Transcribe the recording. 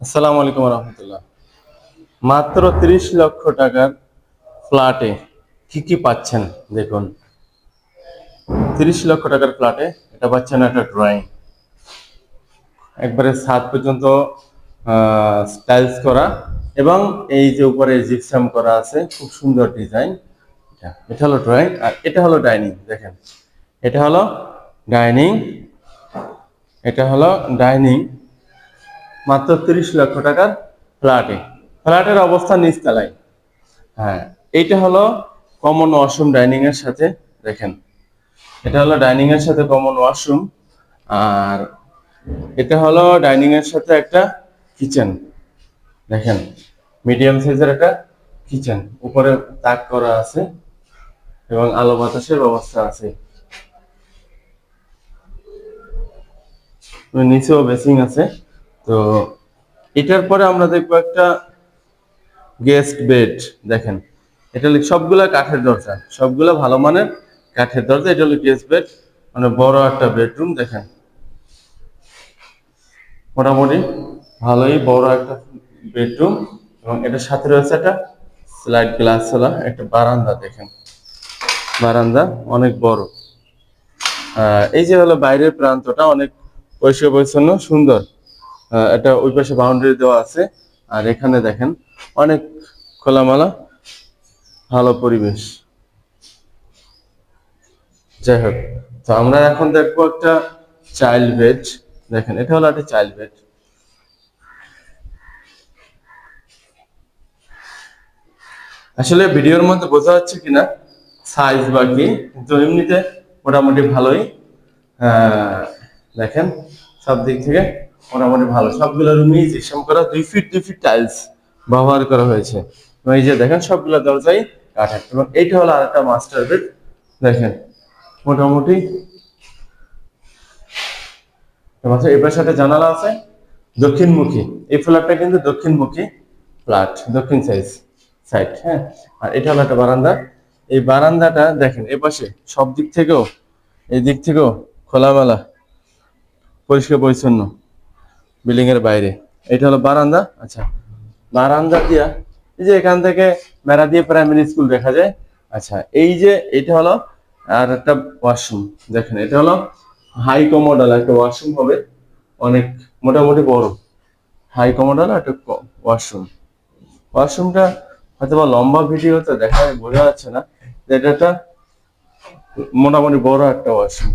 আসসালামু আলাইকুম রহমতুল্লাহ। মাত্র 30 লক্ষ টাকার ফ্ল্যাটে কি কি পাচ্ছেন দেখুন। 30 লক্ষ টাকার ফ্ল্যাটে এটা পাচ্ছেন একটা ড্রয়িং, একবারে ছাদ পর্যন্ত স্টাইলস করা, এবং এই যে উপরে জিপসাম করা আছে, খুব সুন্দর ডিজাইন। এটা হলো ড্রয়িং, আর এটা হলো ডাইনিং। দেখেন, এটা হলো ডাইনিং, এটা হলো ডাইনিং। মাত্র 30 লক্ষ টাকার ফ্ল্যাটে, ফ্ল্যাটের অবস্থান নিচতলায়। হ্যাঁ, এইটা হলো কমন ওয়াশরুম ডাইনিং এর সাথে। দেখেন, এটা হলো ডাইনিং এর সাথে কমন ওয়াশরুম, আর এটা হলো ডাইনিং এর সাথে একটা কিচেন। দেখেন, মিডিয়াম সাইজের একটা কিচেন, উপরে তাক করা আছে এবং আলো বাতাসের ব্যবস্থা আছে। নিচেও বেসিং আছে। তো এটার পরে আমরা দেখবো একটা গেস্ট বেড। দেখেন, এটা হলো সবগুলা কাঠের দরজা, সবগুলা ভালো মানের কাঠের দরজা। এটা হলো গেস্ট বেড, মানে বড় একটা বেডরুম। দেখেন, মোটামুটি ভালোই বড় একটা বেডরুম, এবং এটার সাথে রয়েছে একটা স্লাইড গ্লাস ওয়ালা একটা বারান্দা। দেখেন, বারান্দা অনেক বড়। এই যে হলো বাইরের প্রান্তটা অনেক পরিষ্কার পরিচ্ছন্ন সুন্দর। এটা ওই পাশে বাউন্ডারি দেওয়া আছে, আর এখানে দেখেন অনেক খোলামেলা ভালো পরিবেশ। যাই হোক, তো আমরা এখন দেখবো একটা চাইল্ড বেড। দেখেন, এটা হলো একটা চাইল্ড বেড। আসলে ভিডিওর মধ্যে বোঝা যাচ্ছে কিনা সাইজ বা কি, কিন্তু এমনিতে মোটামুটি ভালোই। দেখেন, সব দিক থেকে মোটামুটি ভালো। সবগুলো রুমই জিপসাম করা, 2 ফিট টাইলস ব্যবহার করা হয়েছে। এবং এই যে দেখেন, সবগুলো দরজাই কাঠের। এবং এইটা হলো আরেকটা মাস্টার বেড। দেখেন, মোটামুটি এবার সাথে জানালা আছে দক্ষিণমুখী। এই ফ্ল্যাটটা কিন্তু দক্ষিণমুখী ফ্ল্যাট, দক্ষিণ সাইড। হ্যাঁ, আর এটা হলো একটা বারান্দা। এই বারান্দাটা দেখেন, এ পাশে সব দিক থেকেও, এই দিক থেকেও খোলামেলা পরিষ্কার পরিচ্ছন্ন বিল্ডিং এর বাইরে। এটা হলো বারান্দা। আচ্ছা, বারান্দা দিয়া এই যে এখান থেকে মেরা দিয়ে প্রাইমারি স্কুল দেখা যায়। আচ্ছা, এই যে এটা হলো আর একটা ওয়াশরুম। দেখেন, এটা হলো হাই কমোডাল একটা ওয়াশরুম হবে, অনেক মোটামুটি বড় হাই কমোডাল একটা ওয়াশরুম। ওয়াশরুমটা হয়তো বা লম্বা ভিডিওতে দেখা বোঝা যাচ্ছে না, যে এটা একটা মোটামুটি বড় একটা ওয়াশরুম।